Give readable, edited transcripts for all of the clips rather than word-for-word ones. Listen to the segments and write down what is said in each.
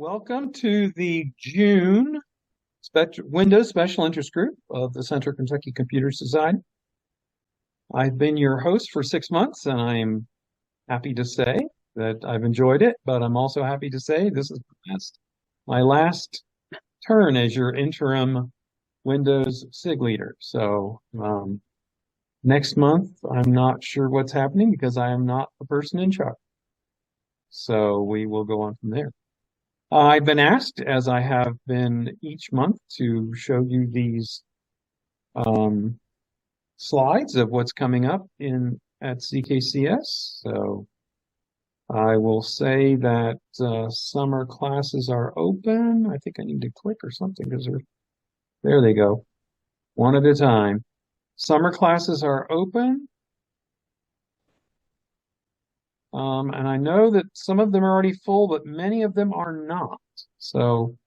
Welcome to the June Windows Special Interest Group of the Central Kentucky Computer Society. I've been your host for 6 months, and I'm happy to say that I've enjoyed it, but I'm also happy to say this is my last turn as your interim Windows SIG leader. So next month, I'm not sure what's happening because I am not the person in charge. So we will go on from there. I've been asked, as I have been each month, to show you these slides of what's coming up at CKCS. So I will say that summer classes are open. I think I need to click or something because there they go, one at a time. Summer classes are open. And I know that some of them are already full, but many of them are not. So,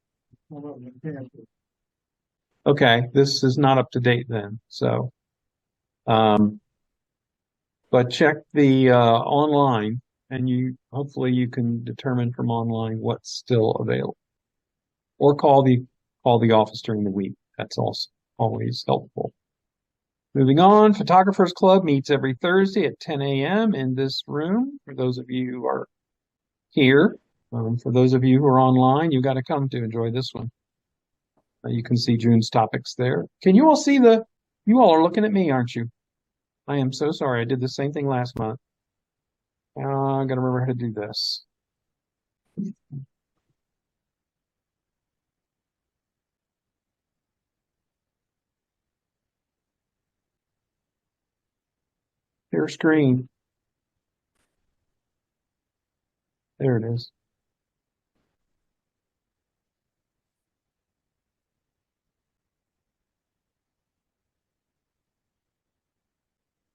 okay, this is not up to date then. So, but check the online, and hopefully you can determine from online what's still available, or call the office during the week. That's also always helpful. Moving on, Photographers Club meets every Thursday at 10 a.m. in this room. For those of you who are here, for those of you who are online, you've got to come to enjoy this one. You can see June's topics there. Can you all see you all are looking at me, aren't you? I am so sorry. I did the same thing last month. I got to remember how to do this. Share screen. There it is.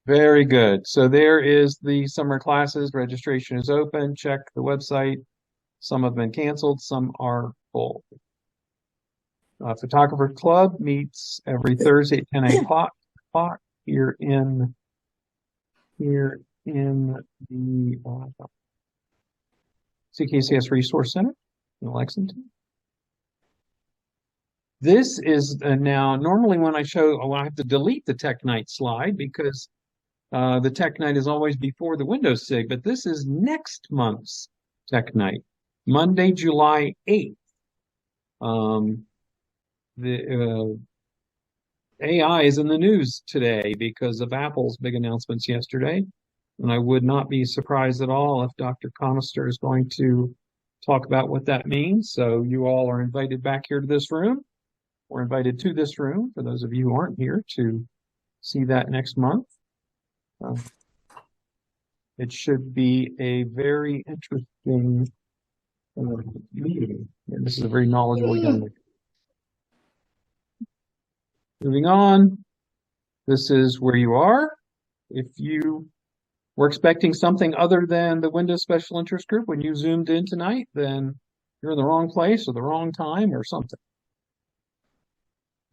Very good. So there is the summer classes. Registration is open. Check the website. Some have been canceled. Some are full. Photographer Club meets every Thursday at 10 o'clock here in the CKCS Resource Center in Lexington. This is now normally when I have to delete the Tech Night slide because the Tech Night is always before the Windows SIG, but this is next month's Tech Night, Monday, July 8th. The AI is in the news today because of Apple's big announcements yesterday. And I would not be surprised at all if Dr. Conister is going to talk about what that means. So you all are invited back here to this room, or invited to this room, for those of you who aren't here, to see that next month. It should be a very interesting meeting. And this is a very knowledgeable young lady. Moving on, this is where you are. If you were expecting something other than the Windows Special Interest Group when you zoomed in tonight, then you're in the wrong place or the wrong time or something.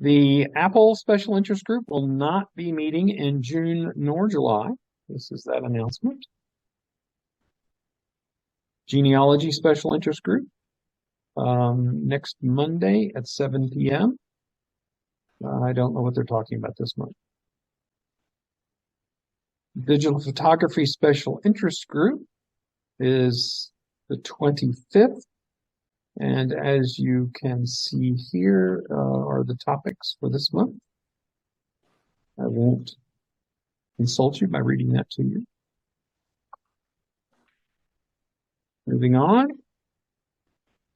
The Apple Special Interest Group will not be meeting in June nor July. This is that announcement. Genealogy Special Interest Group next Monday at 7 p.m. I don't know what they're talking about this month. Digital Photography Special Interest Group is the 25th. And as you can see here are the topics for this month. I won't insult you by reading that to you. Moving on.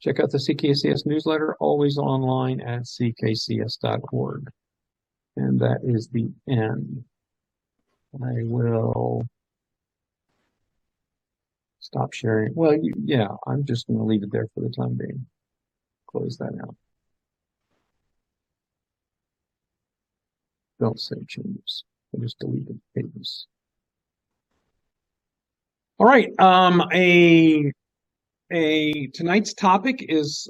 Check out the CKCS newsletter, always online at ckcs.org. And that is the end. I will stop sharing. Well, yeah, I'm just going to leave it there for the time being. Close that out. Don't save changes. I just deleted pages. All right. Tonight's topic is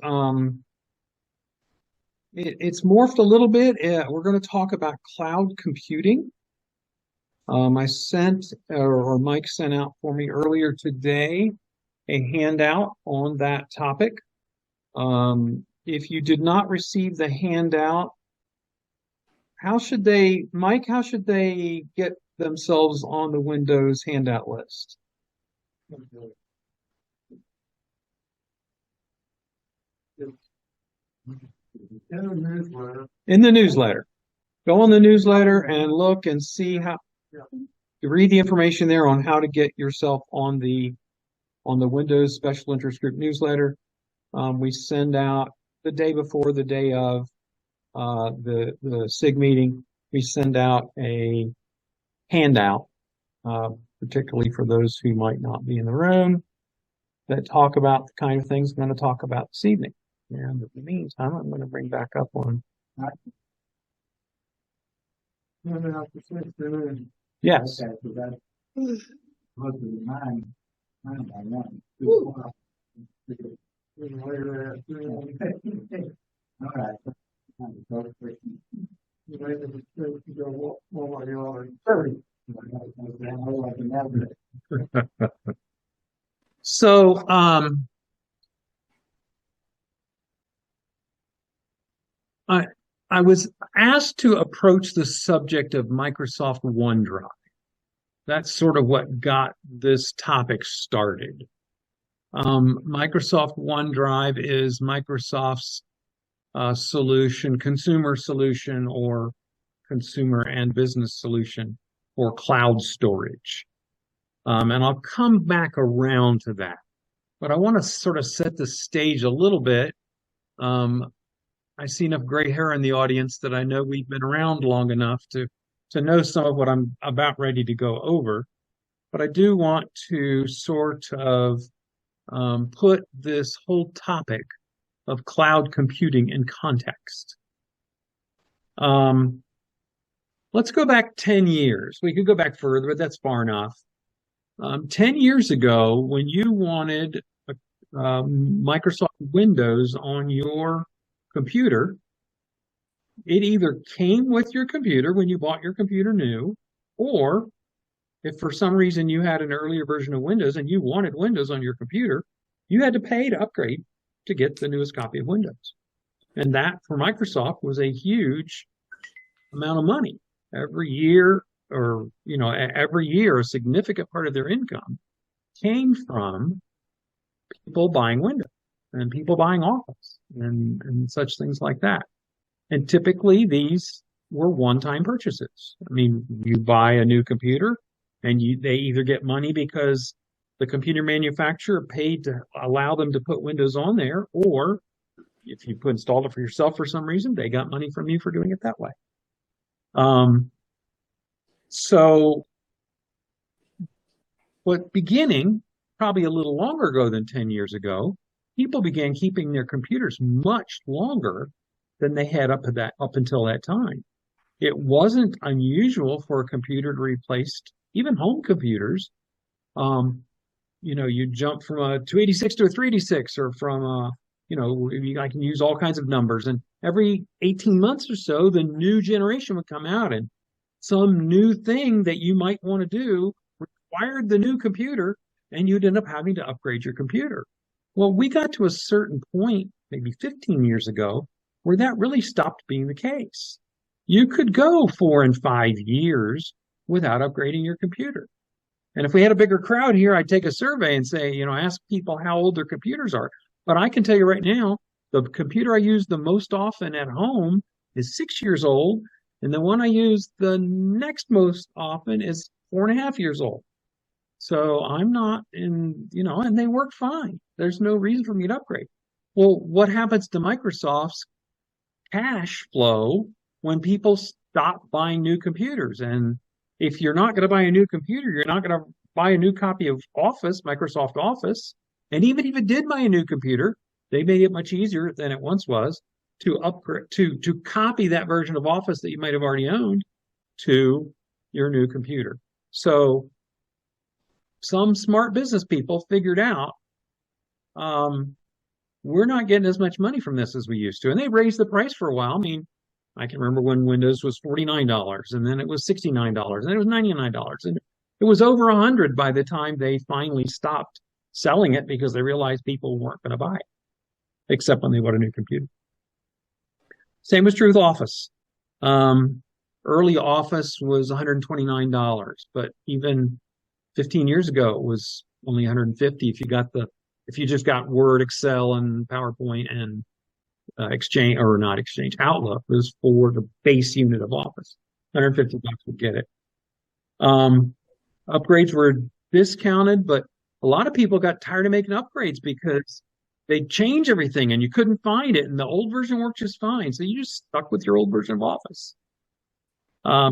it's morphed a little bit. We're going to talk about cloud computing. I sent, or Mike sent out for me earlier today, a handout on that topic. If you did not receive the handout, Mike, how should they get themselves on the Windows handout list? In the newsletter. Go on the newsletter and look and see how to read the information there on how to get yourself on the Windows Special Interest Group newsletter. We send out the day before, the day of the SIG meeting. We send out a handout, particularly for those who might not be in the room, that talk about the kind of things I'm going to talk about this evening. And in the meantime, I'm going to bring back up one. Yes. So, I was asked to approach the subject of Microsoft OneDrive. That's sort of what got this topic started. Microsoft OneDrive is Microsoft's solution, consumer solution, or consumer and business solution for cloud storage. And I'll come back around to that. But I want to sort of set the stage a little bit. I see enough gray hair in the audience that I know we've been around long enough to know some of what I'm about ready to go over. But I do want to sort of put this whole topic of cloud computing in context. Let's go back 10 years. We could go back further, but that's far enough. 10 years ago, when you wanted Microsoft Windows on your computer, it either came with your computer when you bought your computer new, or if for some reason you had an earlier version of Windows and you wanted Windows on your computer, you had to pay to upgrade to get the newest copy of Windows. And that for Microsoft was a huge amount of money. Every year, a significant part of their income came from people buying Windows and people buying Office and such things like that. And typically these were one-time purchases. I mean, you buy a new computer and they either get money because the computer manufacturer paid to allow them to put Windows on there, or if you installed it for yourself for some reason, they got money from you for doing it that way. So beginning probably a little longer ago than 10 years ago, people began keeping their computers much longer than they had up until that time. It wasn't unusual for a computer to replace even home computers. You jump from a 286 to a 386, or from I can use all kinds of numbers. And every 18 months or so, the new generation would come out, and some new thing that you might want to do required the new computer, and you'd end up having to upgrade your computer. Well, we got to a certain point, maybe 15 years ago, where that really stopped being the case. You could go 4 and 5 years without upgrading your computer. And if we had a bigger crowd here, I'd take a survey and say, ask people how old their computers are. But I can tell you right now, the computer I use the most often at home is 6 years old. And the one I use the next most often is 4.5 years old. So I'm not and they work fine. There's no reason for me to upgrade. Well, what happens to Microsoft's cash flow when people stop buying new computers? And if you're not going to buy a new computer, you're not going to buy a new copy of Office, Microsoft Office. And even if you did buy a new computer, they made it much easier than it once was to upgrade, to copy that version of Office that you might have already owned to your new computer. So some smart business people figured out we're not getting as much money from this as we used to. And they raised the price for a while. I mean, I can remember when Windows was $49, and then it was $69, and then it was $99. And it was over $100 by the time they finally stopped selling it because they realized people weren't going to buy it. except when they bought a new computer. Same was true with Office. Um, Early Office was $129, but even 15 years ago, it was only 150 if you just got Word, Excel, and PowerPoint and Exchange, or not Exchange, Outlook was for the base unit of Office. $150 would get it. Um, Upgrades were discounted, but a lot of people got tired of making upgrades because they change everything and you couldn't find it, and the old version worked just fine. So you just stuck with your old version of Office.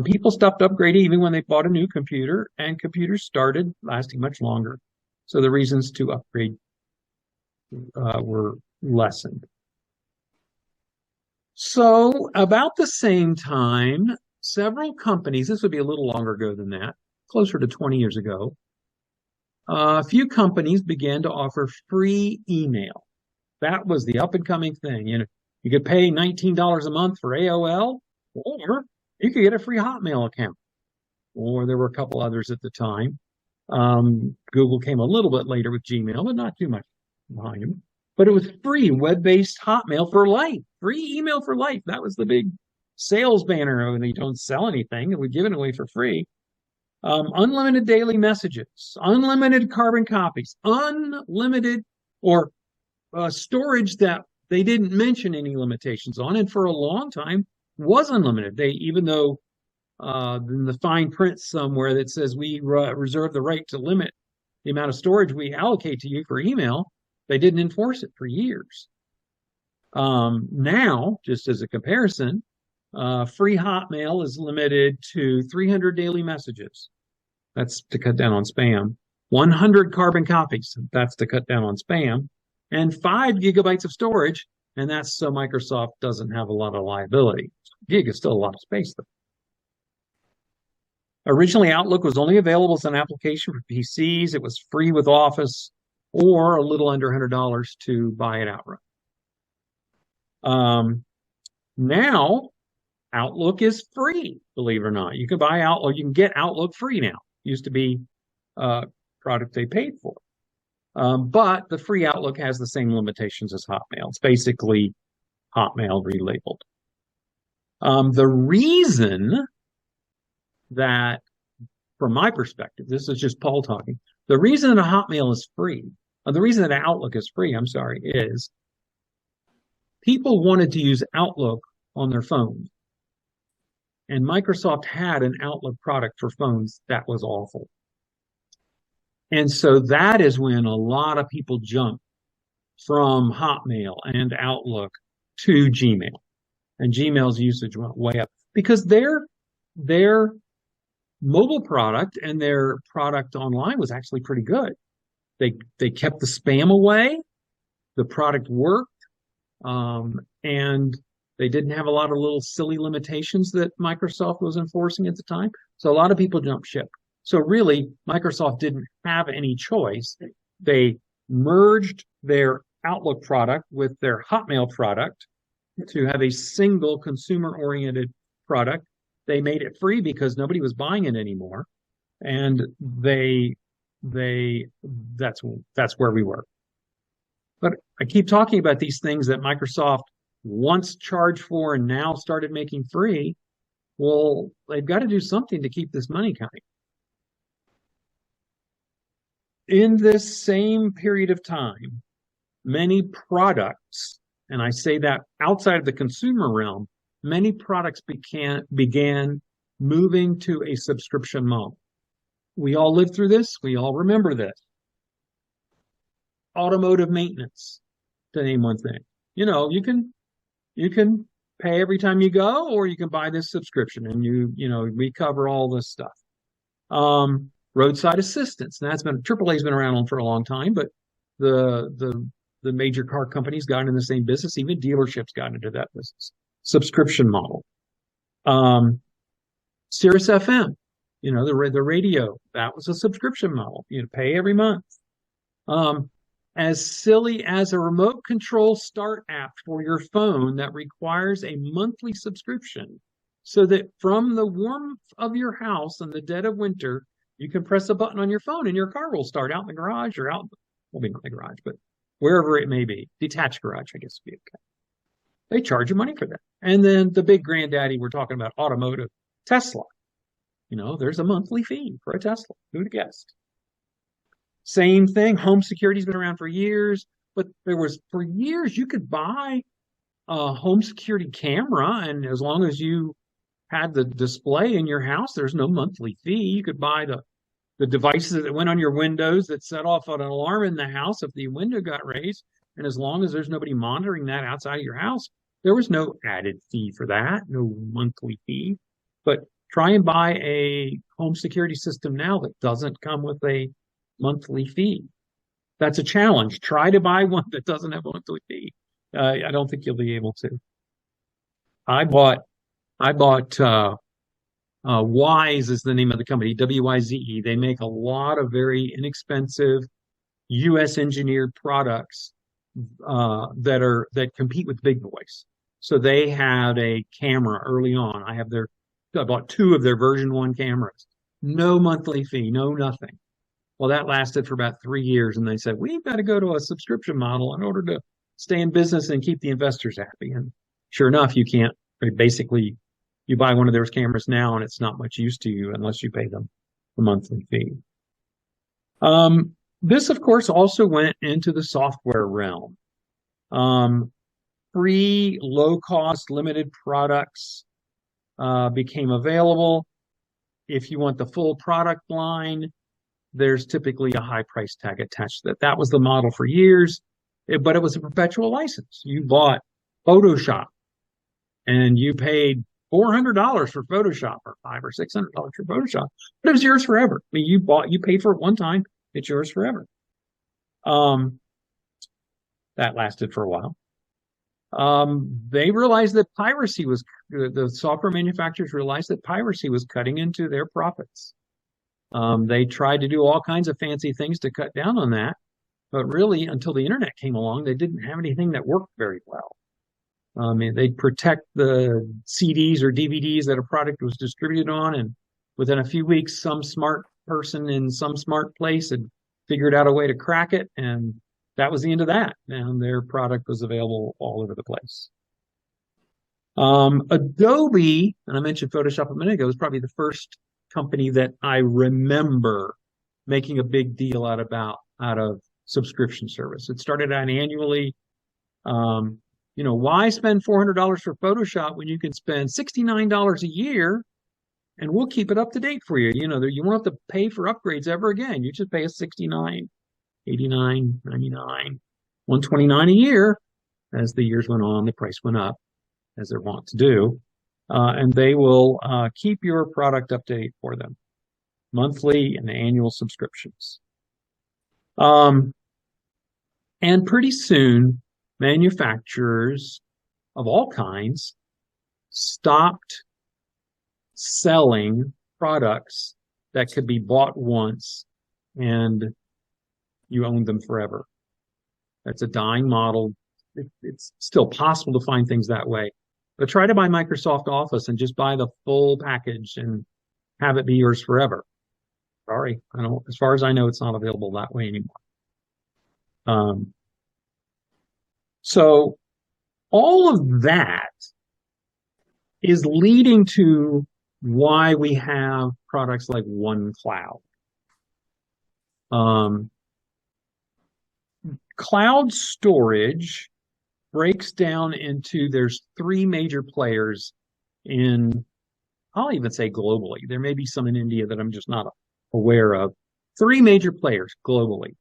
People stopped upgrading even when they bought a new computer, and computers started lasting much longer. So the reasons to upgrade were lessened. So about the same time, several companies, this would be a little longer ago than that, closer to 20 years ago, a few companies began to offer free email. That was the up and coming thing. You could pay $19 a month for AOL, or you could get a free Hotmail account. Or there were a couple others at the time. Google came a little bit later with Gmail, but not too much behind them. But it was free, web-based Hotmail for life, free email for life. That was the big sales banner. They don't sell anything, and we give it away for free. Unlimited daily messages, unlimited carbon copies, unlimited or storage that they didn't mention any limitations on, and for a long time was unlimited. Even though in the fine print somewhere that says we reserve the right to limit the amount of storage we allocate to you for email, they didn't enforce it for years. Now, just as a comparison, free Hotmail is limited to 300 daily messages. That's to cut down on spam. 100 carbon copies. That's to cut down on spam. And 5 gigabytes of storage. And that's so Microsoft doesn't have a lot of liability. Gig is still a lot of space, though. Originally, Outlook was only available as an application for PCs. It was free with Office, or a little under $100 to buy it outright. Now, Outlook is free, believe it or not. You can buy Outlook. You can get Outlook free now. It used to be a product they paid for. But the free Outlook has the same limitations as Hotmail. It's basically Hotmail relabeled. The reason that, from my perspective, this is just Paul talking, the reason that Hotmail is free, the reason that Outlook is free, is people wanted to use Outlook on their phones. And Microsoft had an Outlook product for phones that was awful. And so that is when a lot of people jumped from Hotmail and Outlook to Gmail. And Gmail's usage went way up because their mobile product and their product online was actually pretty good. They kept the spam away. The product worked. And they didn't have a lot of little silly limitations that Microsoft was enforcing at the time. So a lot of people jumped ship. So really, Microsoft didn't have any choice. They merged their Outlook product with their Hotmail product to have a single consumer-oriented product. They made it free because nobody was buying it anymore. And that's where we were. But I keep talking about these things that Microsoft once charged for and now started making free. Well, they've got to do something to keep this money coming. In this same period of time, many products, and I say that outside of the consumer realm, many products began moving to a subscription model. We all lived through this. We all remember this. Automotive maintenance, to name one thing. You can pay every time you go, or you can buy this subscription, and we cover all this stuff. Roadside assistance. Now, AAA's been around for a long time, but the major car companies got into the same business. Even dealerships got into that business. Subscription model. Sirius FM, the radio, that was a subscription model. Pay every month. As silly as a remote control start app for your phone that requires a monthly subscription, so that from the warmth of your house in the dead of winter, you can press a button on your phone and your car will start out in the garage or out, well, maybe not in the garage, but wherever it may be. Detached garage, I guess would be okay. They charge you money for that. And then the big granddaddy we're talking about, automotive, Tesla. There's a monthly fee for a Tesla. Who'd have guessed? Same thing. Home security's been around for years, but for years you could buy a home security camera, and as long as you had the display in your house, there's no monthly fee. You could buy the devices that went on your windows that set off an alarm in the house if the window got raised. And as long as there's nobody monitoring that outside of your house, there was no added fee for that, no monthly fee. But try and buy a home security system now that doesn't come with a monthly fee. That's a challenge. Try to buy one that doesn't have a monthly fee. I don't think you'll be able to. I bought Wise is the name of the company, WIZE. They make a lot of very inexpensive U.S. engineered products that compete with big boys. So they had a camera early on. I bought 2 of their version 1 cameras. No monthly fee, no nothing. Well, that lasted for about 3 years, and they said, we've got to go to a subscription model in order to stay in business and keep the investors happy. And sure enough, you can't. Basically, you buy one of those cameras now, and it's not much use to you unless you pay them the monthly fee. This, of course, also went into the software realm. Free, low-cost, limited products became available. If you want the full product line, there's typically a high price tag attached to that. That was the model for years, but it was a perpetual license. You bought Photoshop, and you paid $400 for Photoshop, or $500 or $600 for Photoshop, but it was yours forever. I mean, you paid for it one time, it's yours forever. That lasted for a while. They realized that the software manufacturers realized that piracy was cutting into their profits. They tried to do all kinds of fancy things to cut down on that, but really, until the internet came along, they didn't have anything that worked very well. They'd protect the CDs or DVDs that a product was distributed on, and within a few weeks, some smart person in some smart place had figured out a way to crack it, and that was the end of that. And their product was available all over the place. Adobe, and I mentioned Photoshop a minute ago, was probably the first company that I remember making a big deal out of subscription service. It started out annually. Why spend $400 for Photoshop when you can spend $69 a year and we'll keep it up to date for you? You won't have to pay for upgrades ever again. You just pay us $69, $89, $99, $129 a year. As the years went on, the price went up, as they're wont to do. And they will keep your product up to date for them. Monthly and annual subscriptions. And pretty soon, manufacturers of all kinds stopped selling products that could be bought once and you owned them forever. That's a dying model. It's still possible to find things that way. But try to buy Microsoft Office and just buy the full package and have it be yours forever. Sorry, as far as I know, it's not available that way anymore. So all of that is leading to why we have products like OneCloud. Cloud storage breaks down into, there's 3 major players I'll even say globally. There may be some in India that I'm just not aware of. 3 major players globally: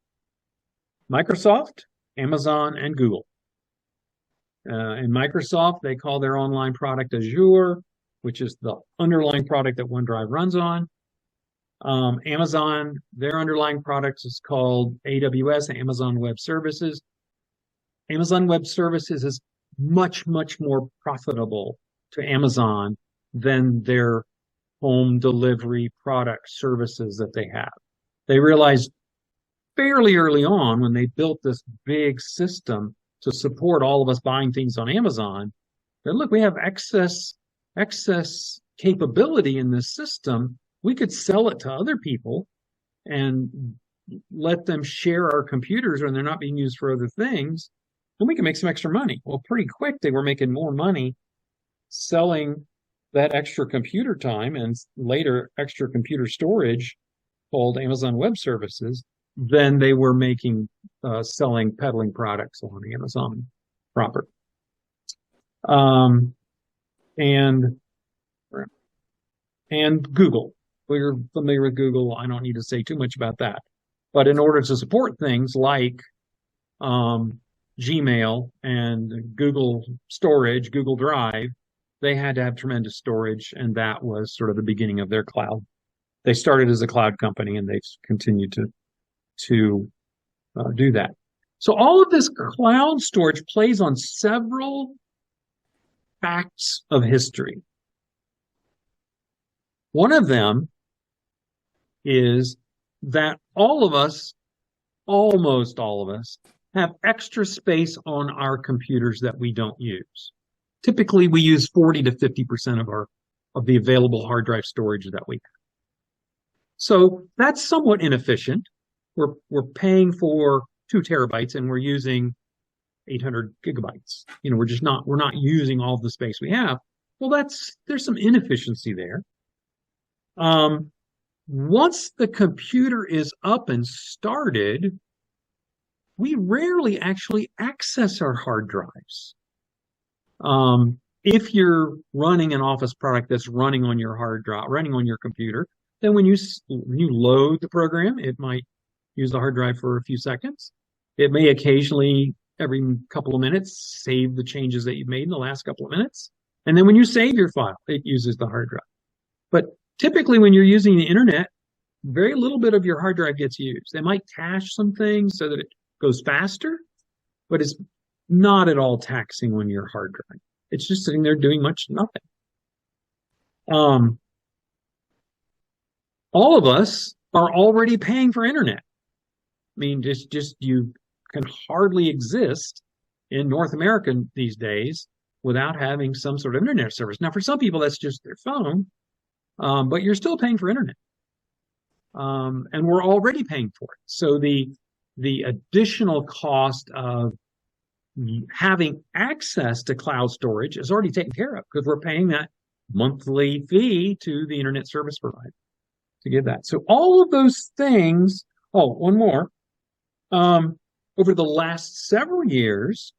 Microsoft, Amazon, and Google. In Microsoft, they call their online product Azure, which is the underlying product that OneDrive runs on. Amazon, their underlying product is called AWS, Amazon Web Services. Amazon Web Services is much, much more profitable to Amazon than their home delivery product services that they have. They realized fairly early on, when they built this big system to support all of us buying things on Amazon, that look, we have excess capability in this system. We could sell it to other people and let them share our computers when they're not being used for other things, then we can make some extra money. Well, pretty quick, they were making more money selling that extra computer time and later extra computer storage called Amazon Web Services than they were making selling peddling products on Amazon proper. And Google. We're familiar with Google. I don't need to say too much about that. But in order to support things like Gmail and Google Storage, Google Drive, they had to have tremendous storage, and that was sort of the beginning of their cloud. They started as a cloud company, and they've continued to do that. So all of this cloud storage plays on several facts of history. One of them is that all of us, almost all of us, have extra space on our computers that we don't use. Typically, we use 40 to 50% of the available hard drive storage that we have. So that's somewhat inefficient. We're paying for 2 terabytes and we're using 800 gigabytes. We're not using all the space we have. Well, there's some inefficiency there. Once the computer is up and started, we rarely actually access our hard drives. If you're running an Office product that's running on your hard drive, running on your computer, then when you load the program, it might use the hard drive for a few seconds. It may occasionally, every couple of minutes, save the changes that you've made in the last couple of minutes. And then when you save your file, it uses the hard drive. But typically when you're using the internet, very little bit of your hard drive gets used. They might cache some things so that it goes faster, but it's not at all taxing on your hard drive. It's just sitting there doing much nothing. All of us are already paying for internet. I mean, just you can hardly exist in North America these days without having some sort of internet service. Now, for some people, that's just their phone, but you're still paying for internet. And we're already paying for it. So the additional cost of having access to cloud storage is already taken care of because we're paying that monthly fee to the internet service provider to give that. So all of those things. Oh, one more. Over the last several years,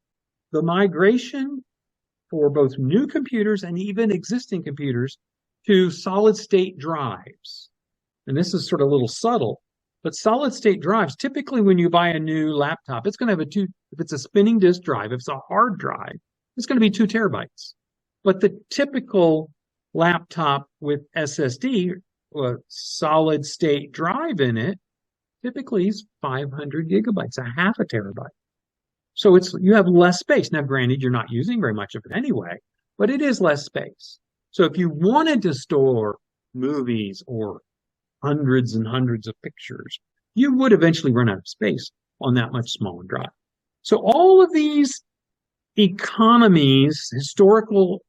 the migration for both new computers and even existing computers to solid state drives. And this is sort of a little subtle, but solid state drives, typically when you buy a new laptop, it's going to have if it's a spinning disk drive, if it's a hard drive, it's going to be 2 terabytes. But the typical laptop with SSD, solid state drive in it, typically is 500 gigabytes, a half a terabyte. So you have less space. Now, granted, you're not using very much of it anyway, but it is less space. So if you wanted to store movies or hundreds and hundreds of pictures, you would eventually run out of space on that much smaller drive. So all of these economies, historical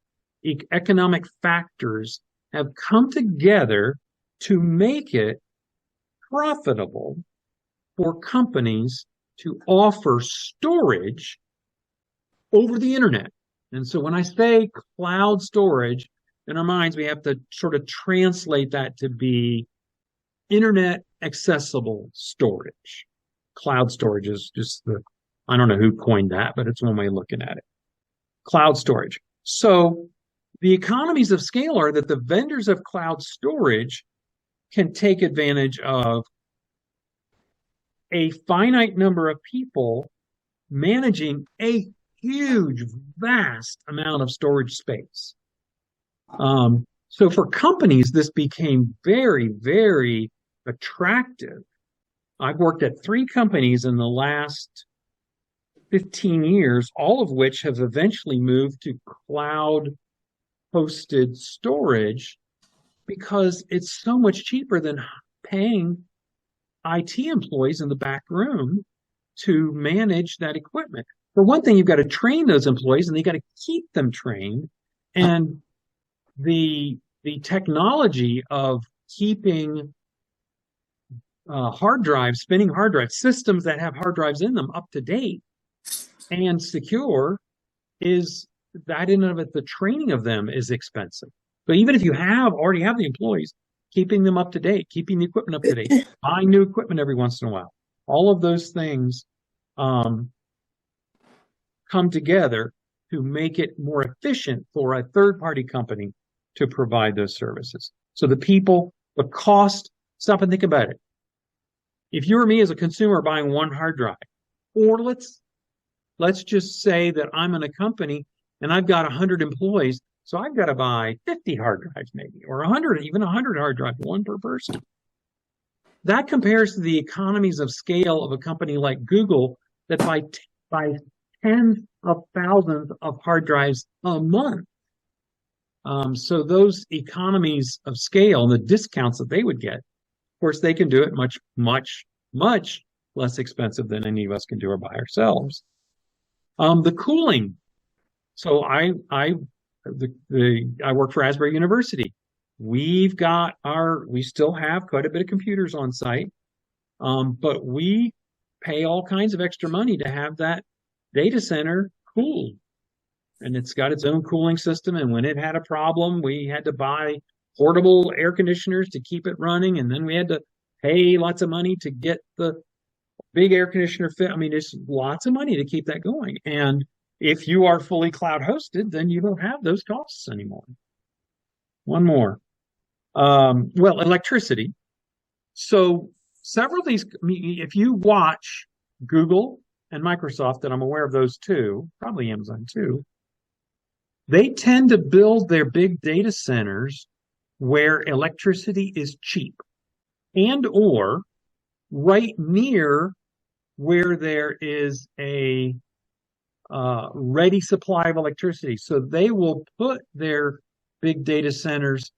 economic factors have come together to make it profitable for companies to offer storage over the internet. And so when I say cloud storage, in our minds, we have to sort of translate that to be internet accessible storage. Cloud storage is just I don't know who coined that, but it's one way of looking at it. Cloud storage. So the economies of scale are that the vendors of cloud storage can take advantage of a finite number of people managing a huge, vast amount of storage space. So for companies, this became very, very attractive. I've worked at 3 companies in the last 15 years, all of which have eventually moved to cloud hosted storage because it's so much cheaper than paying IT employees in the back room to manage that equipment. For one thing, you've got to train those employees and you got to keep them trained. And the technology of keeping hard drives, spinning hard drives, systems that have hard drives in them up to date and secure is that in and of it, the training of them is expensive. So even if you already have the employees, keeping them up to date, keeping the equipment up to date, buying new equipment every once in a while, all of those things come together to make it more efficient for a third-party company to provide those services. So the cost, stop and think about it. If you or me as a consumer buying one hard drive, or let's just say that I'm in a company and I've got 100 employees, so I've got to buy 50 hard drives maybe, or 100, even 100 hard drives, one per person. That compares to the economies of scale of a company like Google that buy tens of thousands of hard drives a month. So those economies of scale and the discounts that they would get, of course, they can do it much, much, much less expensive than any of us can do or by ourselves. The cooling. So I work for Asbury University. We still have quite a bit of computers on site, but we pay all kinds of extra money to have that data center cooled. And it's got its own cooling system. And when it had a problem, we had to buy portable air conditioners to keep it running. And then we had to pay lots of money to get the big air conditioner fit. I mean, there's lots of money to keep that going. And if you are fully cloud hosted, then you don't have those costs anymore. One more. Well, electricity. So several of these, I mean, if you watch Google and Microsoft, and I'm aware of those too, probably Amazon too, they tend to build their big data centers where electricity is cheap and or right near where there is a ready supply of electricity. So they will put their big data centers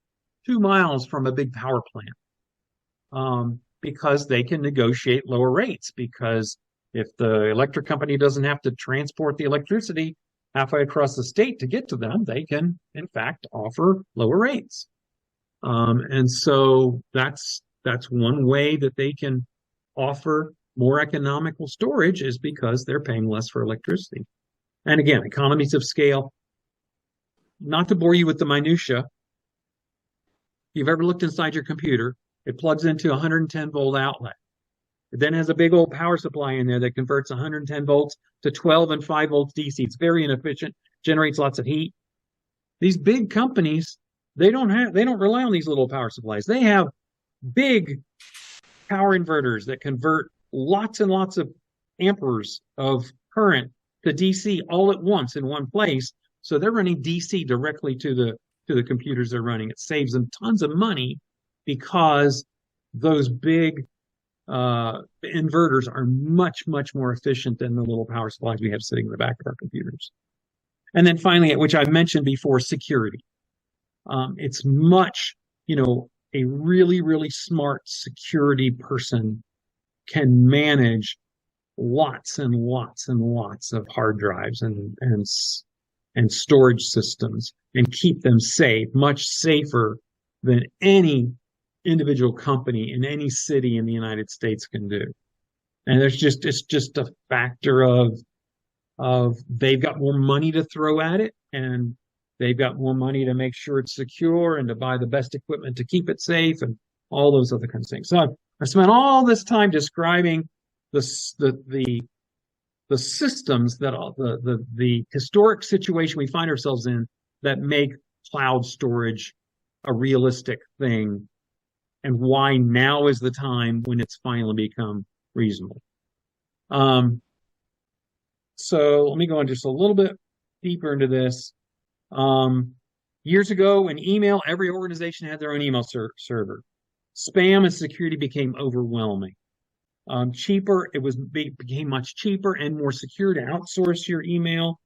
2 miles from a big power plant because they can negotiate lower rates. Because if the electric company doesn't have to transport the electricity halfway across the state to get to them, they can, in fact, offer lower rates. And so that's one way that they can offer more economical storage is because they're paying less for electricity. And again, economies of scale. Not to bore you with the minutia, if you've ever looked inside your computer, it plugs into a 110 volt outlet. It then has a big old power supply in there that converts 110 volts to 12 and 5 volts DC. It's very inefficient, generates lots of heat. These big companies, they don't rely on these little power supplies. They have big power inverters that convert lots and lots of amperes of current to DC all at once in one place. So they're running DC directly to the computers they're running. It saves them tons of money because those big inverters are much, much more efficient than the little power supplies we have sitting in the back of our computers. And then finally, which I've mentioned before, security. It's much, a really, really smart security person can manage lots and lots and lots of hard drives and storage systems and keep them safe, much safer than any individual company in any city in the United States can do. And it's just a factor of they've got more money to throw at it, and they've got more money to make sure it's secure and to buy the best equipment to keep it safe and all those other kinds of things. So I've spent all this time describing the systems that the historic situation we find ourselves in that make cloud storage a realistic thing, and why now is the time when it's finally become reasonable. So let me go on just a little bit deeper into this. Years ago, in email, every organization had their own email server. Spam and security became overwhelming. It became much cheaper and more secure to outsource your email.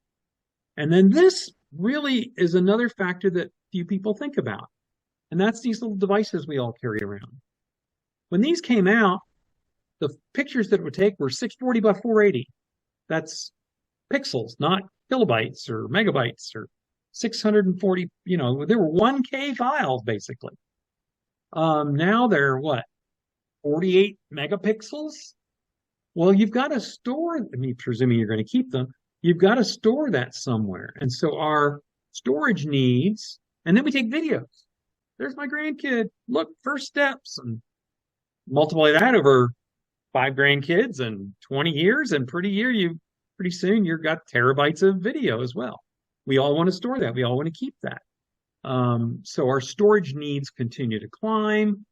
And then this really is another factor that few people think about. And that's these little devices we all carry around. When these came out, the pictures that it would take were 640 by 480. That's pixels, not kilobytes or megabytes or 640, they were 1K files basically. Now they're what? 48 megapixels. Well, you've got to store, I mean, presuming you're going to keep them, you've got to store that somewhere. And so our storage needs, and then we take videos. There's my grandkid. Look, first steps, and multiply that over 5 grandkids and 20 years, and pretty soon you've got terabytes of video as well. We all want to store that. We all want to keep that. So our storage needs continue to climb,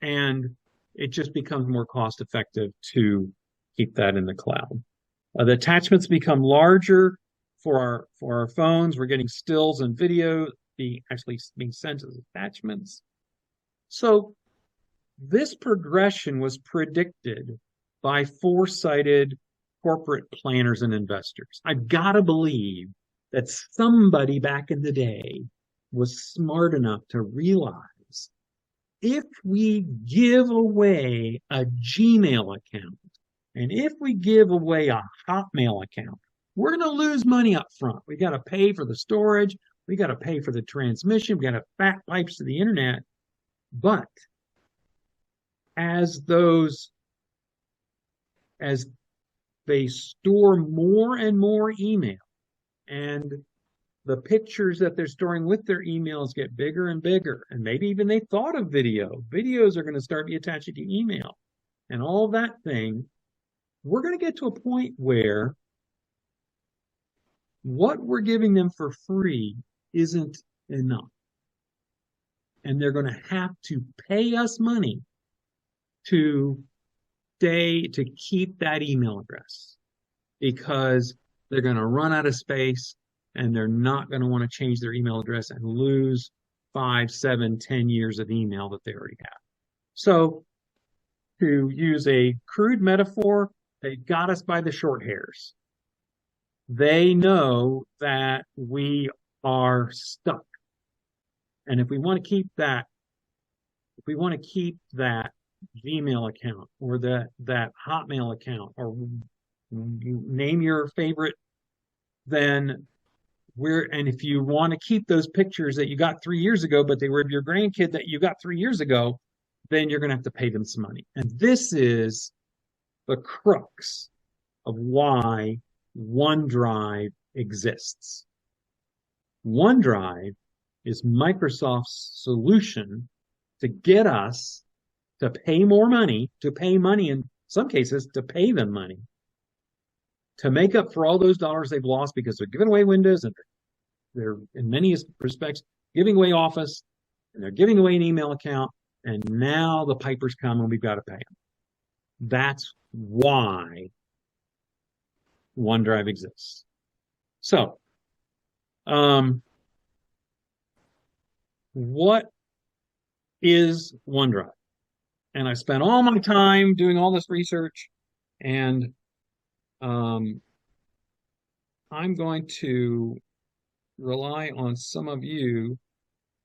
and it just becomes more cost effective to keep that in the cloud. The attachments become larger for our phones. We're getting stills and video actually being sent as attachments. So this progression was predicted by foresighted corporate planners and investors. I've got to believe that somebody back in the day was smart enough to realize if we give away a Gmail account and if we give away a Hotmail account, we're going to lose money up front. We got to pay for the storage. We got to pay for the transmission. We got to fat pipes to the internet. But as they store more and more email, and the pictures that they're storing with their emails get bigger and bigger, and maybe even they thought of videos are going to start be attaching to email and all that thing, we're going to get to a point where what we're giving them for free isn't enough. And they're going to have to pay us money to keep that email address, because they're going to run out of space and they're not going to want to change their email address and lose 5, 7, 10 years of email that they already have. So to use a crude metaphor, they got us by the short hairs. They know that we are stuck. And if we want to keep that Gmail account or that Hotmail account, or you name your favorite, then and if you want to keep those pictures that you got 3 years ago, but they were of your grandkid that you got 3 years ago, then you're going to have to pay them some money. And this is the crux of why OneDrive exists. OneDrive is Microsoft's solution to get us to pay more money, in some cases, to pay them money, to make up for all those dollars they've lost because they're giving away Windows and they're in many respects giving away Office, and they're giving away an email account, and now the pipers come and we've got to pay them. That's why OneDrive exists. So, what is OneDrive? And I spent all my time doing all this research, and I'm going to rely on some of you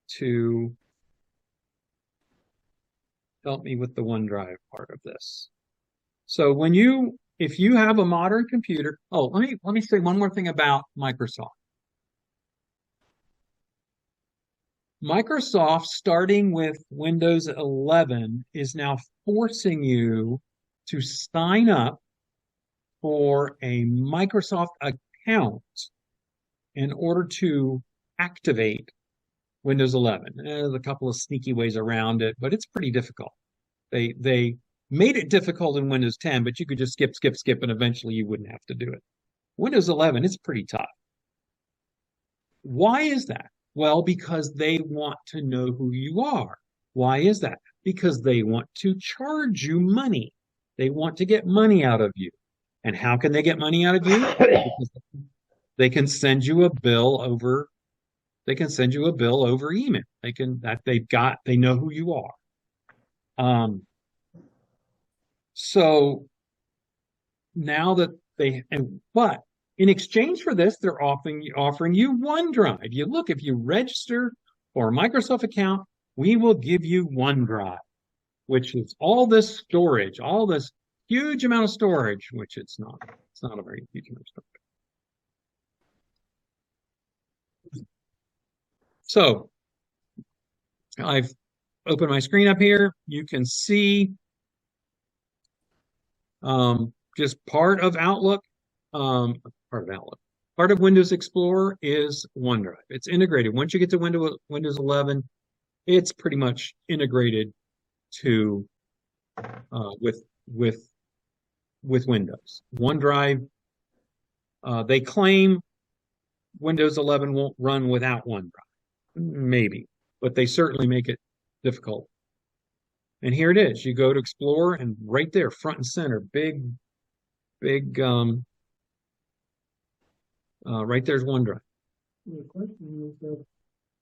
to help me with the OneDrive part of this. So if you have a modern computer, let me say one more thing about Microsoft. Microsoft, starting with Windows 11, is now forcing you to sign up for a Microsoft account in order to activate Windows 11. There's a couple of sneaky ways around it, but it's pretty difficult. They made it difficult in Windows 10, but you could just skip, and eventually you wouldn't have to do it. Windows 11 is pretty tough. Why is that? Well, because they want to know who you are. Why is that? Because they want to charge you money. They want to get money out of you. And how can they get money out of you? Because they can send you a bill over email. They know who you are. So now that but in exchange for this, they're offering you OneDrive. If you register for a Microsoft account, we will give you OneDrive, which is all this storage, all this huge amount of storage, which it's not. It's not a very huge amount of storage. So I've open my screen up here, you can see just part of Outlook, um, part of Outlook, part of Windows Explorer is OneDrive. It's integrated. Once you get to Windows 11, it's pretty much integrated to with with with Windows. OneDrive, they claim Windows 11 won't run without OneDrive. Maybe, but they certainly make it difficult. And here it is. You go to Explorer, and right there, front and center, big, right there's OneDrive. The question is that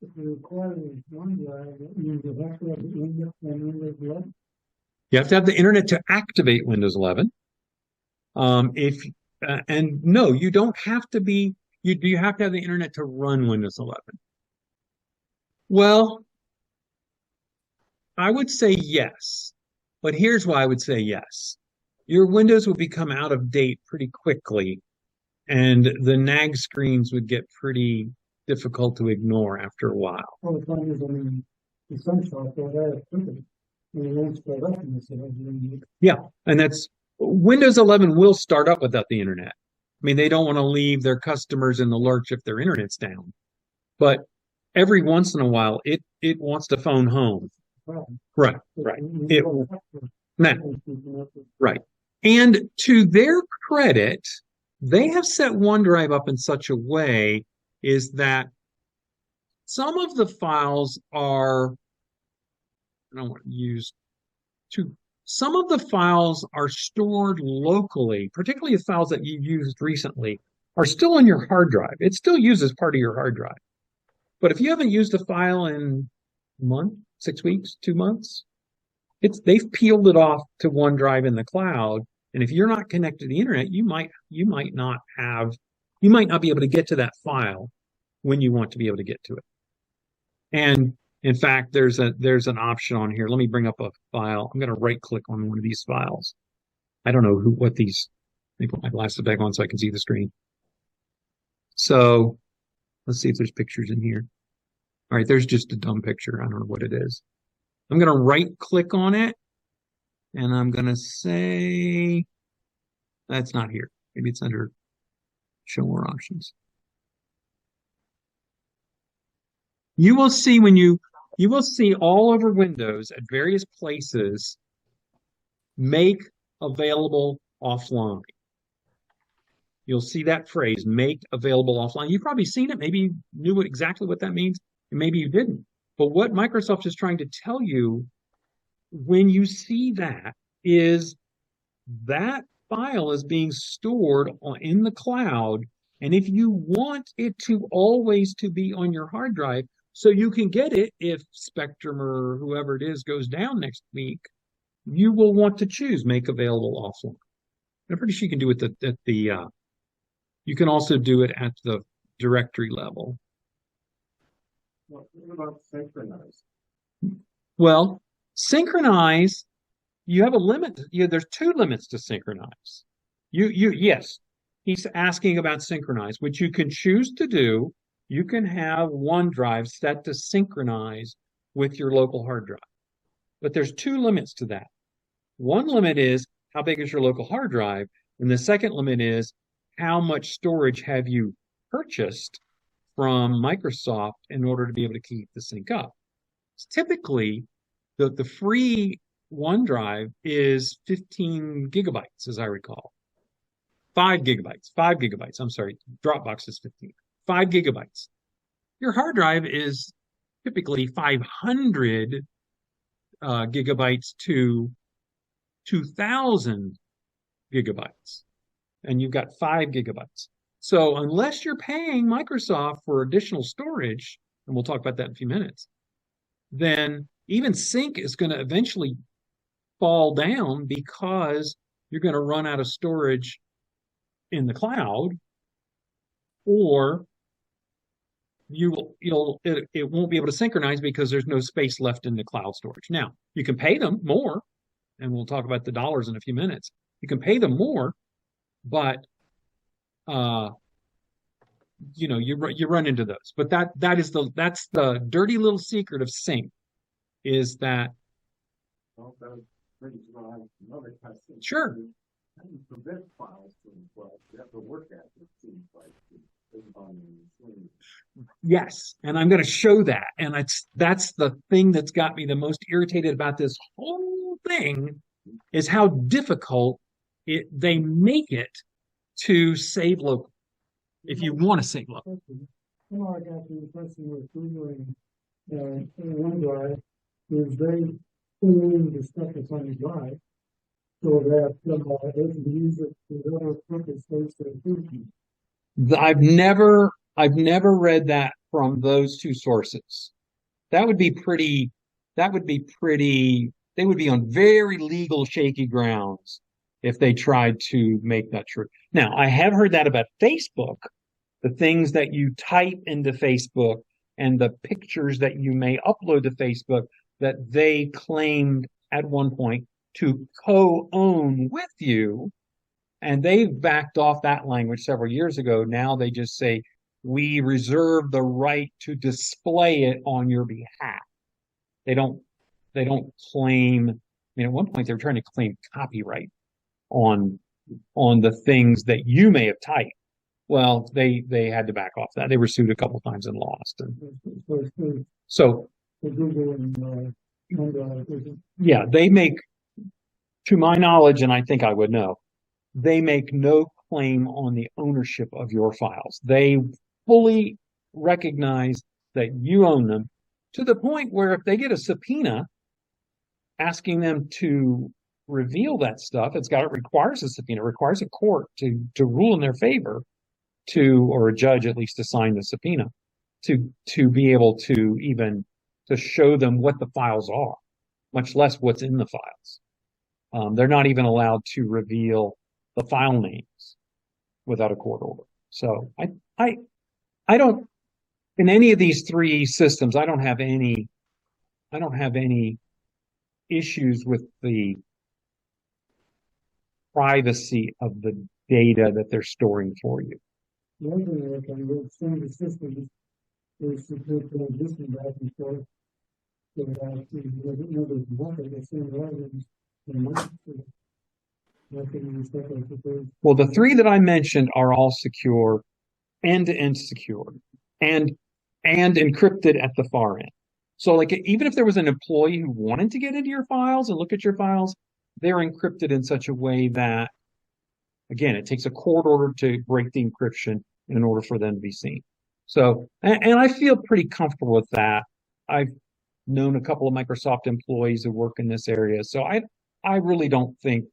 if you require OneDrive, that means you have to have the internet and Windows 11. You have to have the internet to activate Windows 11. If and no, you don't have to be. You have to have the internet to run Windows 11. Well, I would say yes, but here's why I would say yes. Your Windows would become out of date pretty quickly, and the nag screens would get pretty difficult to ignore after a while. Well, the problem is, I mean, the some software there is stupid. And it won't start up unless it has the internet. Yeah, and that's Windows 11 will start up without the internet. I mean, they don't want to leave their customers in the lurch if their internet's down. But every once in a while, it wants to phone home. Problem. Right. But It, don't have to nah, connect it. right. And to their credit, they have set OneDrive up in such a way is that some of the files are, I don't want to use too, some of the files are stored locally, particularly the files that you used recently, are still on your hard drive. It still uses part of your hard drive. But if you haven't used a file in a month, 6 weeks, 2 months, they've peeled it off to OneDrive in the cloud. And if you're not connected to the internet, you might not be able to get to that file when you want to be able to get to it. And in fact, there's an option on here. Let me bring up a file. I'm going to right click on one of these files. I don't know what these. Let me put my glasses back on so I can see the screen. So let's see if there's pictures in here. All right, there's just a dumb picture. I don't know what it is. I'm going to right click on it, and I'm going to say that's not here. Maybe it's under show more options. You will see all over Windows at various places make available offline. You'll see that phrase, make available offline. You've probably seen it. Maybe you knew exactly what that means, and maybe you didn't. But what Microsoft is trying to tell you when you see that is that file is being stored in the cloud. And if you want it to always to be on your hard drive, so you can get it if Spectrum or whoever it is goes down next week, you will want to choose make available offline. I'm pretty sure you can do it at the you can also do it at the directory level. What about synchronize? Well, synchronize, you have a limit. There's two limits to synchronize. Yes, he's asking about synchronize, which you can choose to do. You can have OneDrive set to synchronize with your local hard drive. But there's two limits to that. One limit is how big is your local hard drive? And the second limit is how much storage have you purchased from Microsoft in order to be able to keep the sync up. Typically, the free OneDrive is 15 gigabytes, as I recall. 5 gigabytes. I'm sorry, Dropbox is 15. 5 gigabytes. Your hard drive is typically 500 gigabytes to 2,000 gigabytes. And you've got 5 gigabytes. So unless you're paying Microsoft for additional storage, and we'll talk about that in a few minutes, then even sync is going to eventually fall down because you're going to run out of storage in the cloud, or it won't be able to synchronize because there's no space left in the cloud storage. Now, you can pay them more, and we'll talk about the dollars in a few minutes. You can pay them more, but you run into those. But that's the dirty little secret of sync. is that Well, that brings to mind another question. sure. How do you prevent files from, well, you have to work at it, seems like. Yes, and I'm going to show that. And that's the thing that's got me the most irritated about this whole thing is how difficult they make it to save local if you want to save local. I got the impression with Googling OneDrive is they fill in the stuff that's on the drive so that they can use it for whatever purpose they say. I've never read that from those two sources. That would be pretty, that would be pretty, they would be on very legal shaky grounds if they tried to make that true. Now, I have heard that about Facebook, the things that you type into Facebook and the pictures that you may upload to Facebook that they claimed at one point to co-own with you. And they've backed off that language several years ago. Now they just say, we reserve the right to display it on your behalf. They don't they don't claim, I mean, at one point they were trying to claim copyright on the things that you may have typed. Well, they had to back off that. They were sued a couple times and lost. And so yeah, they make, to my knowledge, and I think I would know, they make no claim on the ownership of your files. They fully recognize that you own them to the point where if they get a subpoena asking them to reveal that stuff, it requires a subpoena, requires a court to rule in their favor or a judge at least to sign the subpoena to be able to even to show them what the files are, much less what's in the files. They're not even allowed to reveal the file names without a court order. So I don't, in any of these three systems, I don't have any issues with the privacy of the data that they're storing for you. The other thing that can work some of the systems is to put the existing back and forth. So that there's one of the same items in one. Well, the three that I mentioned are all secure, end-to-end secure, and encrypted at the far end. So, like, even if there was an employee who wanted to get into your files and look at your files, they're encrypted in such a way that, again, it takes a court order to break the encryption in order for them to be seen. So, and I feel pretty comfortable with that. I've known a couple of Microsoft employees who work in this area, so I really don't think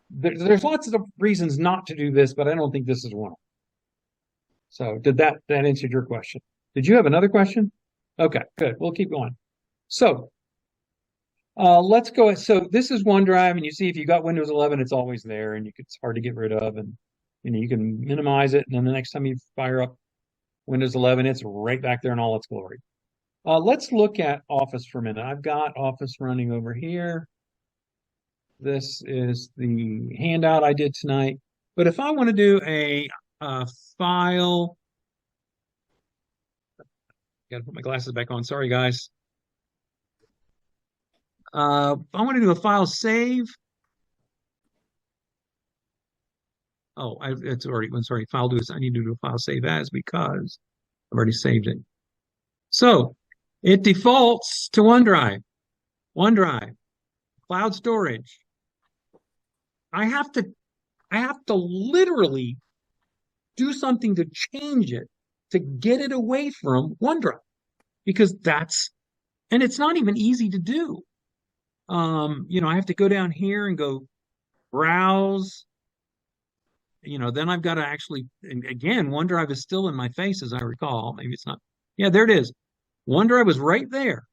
there's lots of reasons not to do this, but I don't think this is one of them. So did that answer your question? Did you have another question? Okay, good. We'll keep going. So let's go. So this is OneDrive, and you see if you got Windows 11, it's always there, and it's hard to get rid of, and you can minimize it, and then the next time you fire up Windows 11, it's right back there in all its glory. Let's look at Office for a minute. I've got Office running over here. This is the handout I did tonight. But if I want to do a file, got to put my glasses back on. Sorry, guys. I want to do a file save. Oh, it's already, I'm sorry, file do is I need to do a file save as because I've already saved it. So it defaults to OneDrive, cloud storage. I have to literally do something to change it to get it away from OneDrive because and it's not even easy to do. I have to go down here and go browse. Then I've got to actually, and again, OneDrive is still in my face as I recall. Maybe it's not. Yeah, there it is. OneDrive was right there.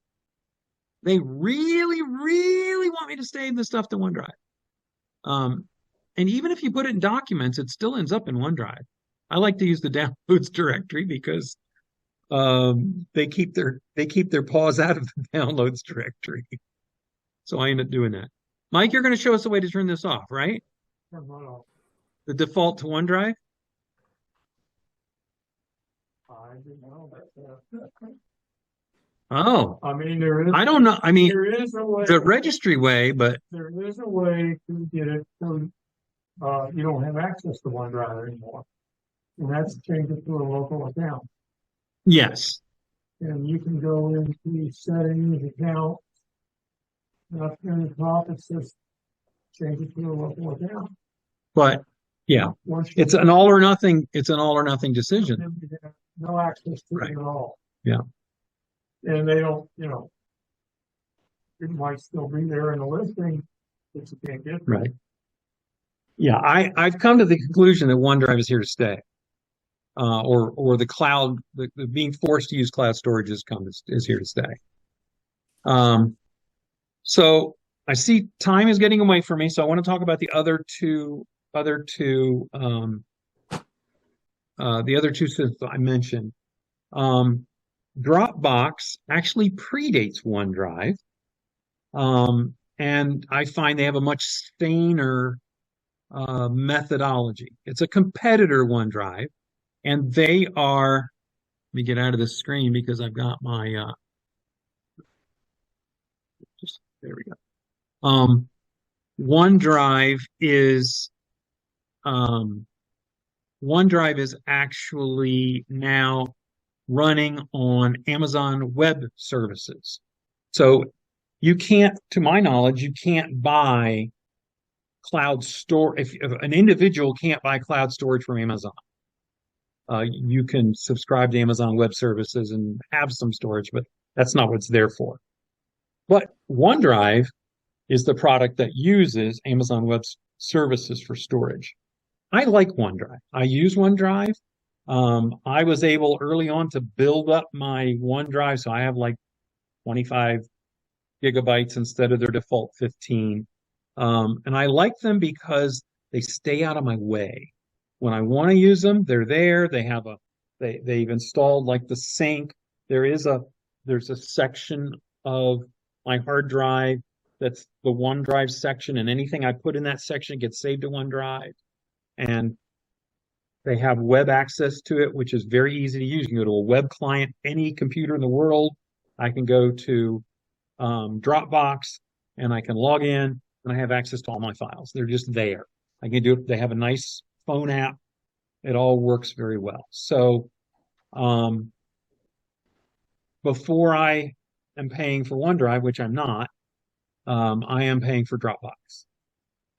They really, really want me to save the stuff to OneDrive. And even if you put it in documents, it still ends up in OneDrive. I like to use the downloads directory because they keep their paws out of the downloads directory. So I end up doing that. Mike, you're going to show us a way to turn this off, right? The default to OneDrive? Oh, I mean, there is, I don't know. I mean, there is a way, the registry way, but there is a way to get it so, you don't have access to OneDrive anymore. And that's change it to a local account. yes. And you can go into settings, account, up in the top, it says change it to a local account. But yeah, Once you it's an all or nothing. It's an all or nothing decision. you have no access to Right. it at all. Yeah. And they don't, it might still be there in the listing, but you can't get it. Right. Yeah. I've come to the conclusion that OneDrive is here to stay. Or the cloud, the being forced to use cloud storage is here to stay. Um, so I see time is getting away from me, so I want to talk about other two, the other two systems I mentioned. Um, Dropbox actually predates OneDrive, and I find they have a much saner methodology. It's a competitor OneDrive, and they are. Let me get out of the screen because I've got my just there we go. OneDrive is um, OneDrive is actually now running on Amazon Web Services. So you can't, to my knowledge, you can't buy cloud store if an individual can't buy cloud storage from Amazon. You can subscribe to Amazon Web Services and have some storage, but that's not what it's there for. But OneDrive is the product that uses Amazon Web Services for storage. I like OneDrive. I use OneDrive. I was able early on to build up my OneDrive, so I have like 25 gigabytes instead of their default 15. And I like them because they stay out of my way. When I want to use them, they're there. They've installed like the sync. There's a section of my hard drive that's the OneDrive section, and anything I put in that section gets saved to OneDrive. And they have web access to it, which is very easy to use. You can go to a web client, any computer in the world. I can go to Dropbox and I can log in and I have access to all my files. They're just there. I can do it. They have a nice phone app. It all works very well. So before I am paying for OneDrive, which I'm not, I am paying for Dropbox.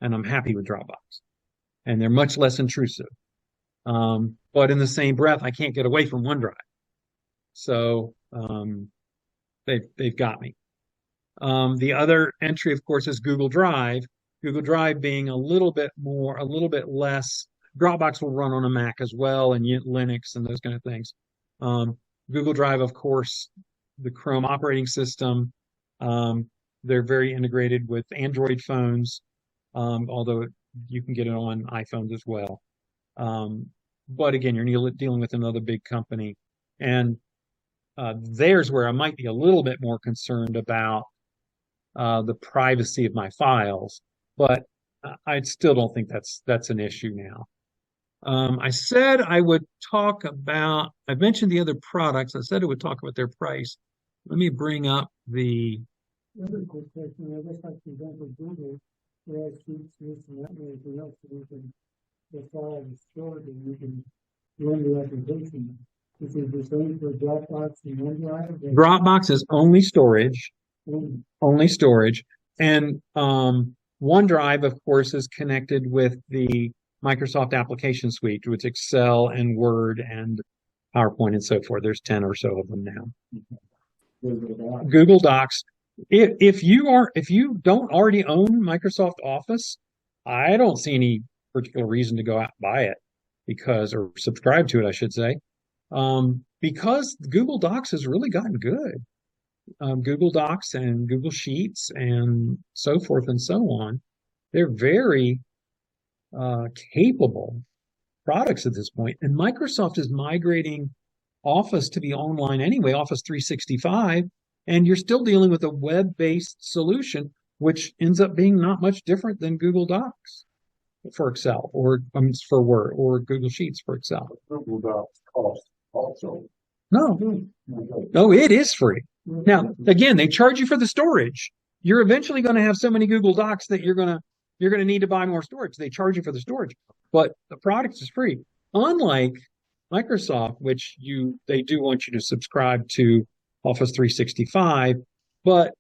And I'm happy with Dropbox. And they're much less intrusive. But in the same breath, I can't get away from OneDrive. So they've got me. The other entry, of course, is Google Drive. Google Drive being a little bit less. Dropbox will run on a Mac as well, and Linux and those kind of things. Google Drive, of course, the Chrome operating system. They're very integrated with Android phones, although you can get it on iPhones as well. But again, you're dealing with another big company, and there's where I might be a little bit more concerned about the privacy of my files, but I still don't think that's an issue now. I said I would talk about. I mentioned the other products. I said I would talk about their price. Let me bring up the. Another quick question, I guess I can go to Google, where I keep this and that, and everything else, so we can, the file is stored and you can run the application. Is it the same for Dropbox and OneDrive? Dropbox is only storage, and OneDrive, of course, is connected with the Microsoft Application Suite, with Excel and Word and PowerPoint and so forth. There's 10 or so of them now. Google Docs. If you don't already own Microsoft Office, I don't see any particular reason to go out and buy it or subscribe to it, I should say, because Google Docs has really gotten good. Google Docs and Google Sheets and so forth and so on. They're very capable products at this point. And Microsoft is migrating Office to be online anyway, Office 365, and you're still dealing with a web-based solution, which ends up being not much different than Google Docs for Excel or for Word or Google Sheets for Excel. Google Docs cost also. No, it is free. Now, again, they charge you for the storage. You're eventually going to have so many Google Docs that you're going to need to buy more storage. They charge you for the storage, but the product is free. Unlike Microsoft, which they do want you to subscribe to Office 365, but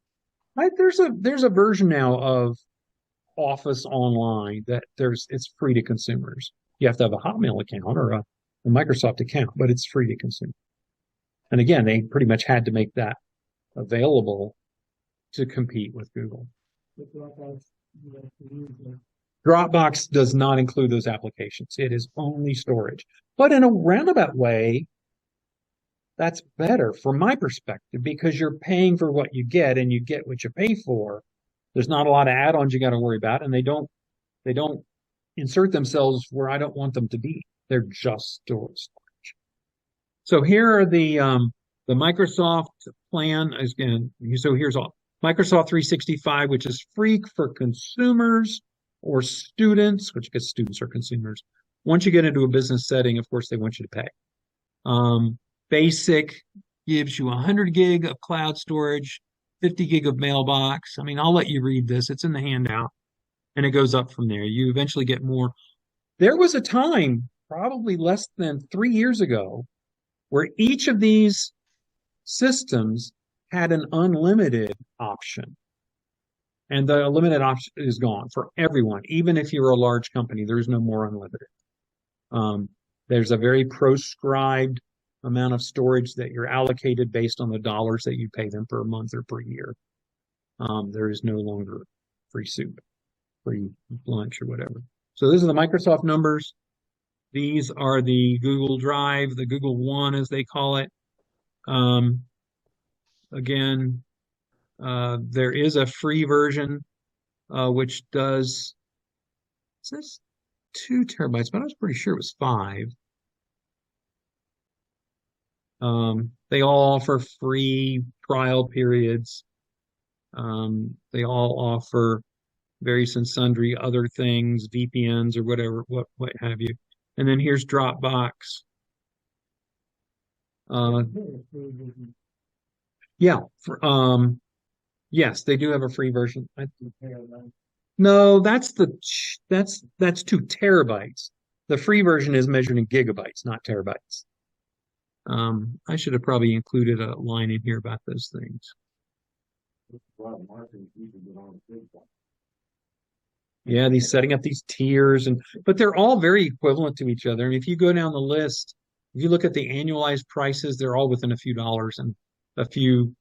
there's a version now of Office Online that it's free to consumers. You have to have a Hotmail account or a Microsoft account, but it's free to consumers. And again, they pretty much had to make that available to compete with Google. Dropbox does not include those applications. It is only storage. But in a roundabout way, that's better from my perspective because you're paying for what you get and you get what you pay for. There's not a lot of add-ons you got to worry about, and they don't insert themselves where I don't want them to be. They're just storage. So here are the Microsoft plan. Again, so here's all Microsoft 365, which is free for consumers or students, which gets students or consumers. Once you get into a business setting, of course, they want you to pay. Basic gives you 100 gig of cloud storage, 50 gig of mailbox. I mean, I'll let you read this. It's in the handout, and it goes up from there. You eventually get more. There was a time, probably less than 3 years ago, where each of these systems had an unlimited option. And the limited option is gone for everyone. Even if you're a large company, there's no more unlimited. There's a very proscribed amount of storage that you're allocated based on the dollars that you pay them per month or per year. There is no longer free soup, free lunch or whatever. So these are the Microsoft numbers. These are the Google Drive, the Google One, as they call it. Again, there is a free version, which does, it says 2 terabytes, but I was pretty sure it was 5. They all offer free trial periods. They all offer various and sundry other things, VPNs or whatever, what have you. And then here's Dropbox. Yeah. Yes, they do have a free version. No, that's 2 terabytes. The free version is measured in gigabytes, not terabytes. I should have probably included a line in here about those things. Yeah, these setting up these tiers but they're all very equivalent to each other. And if you go down the list, if you look at the annualized prices, they're all within a few dollars and a few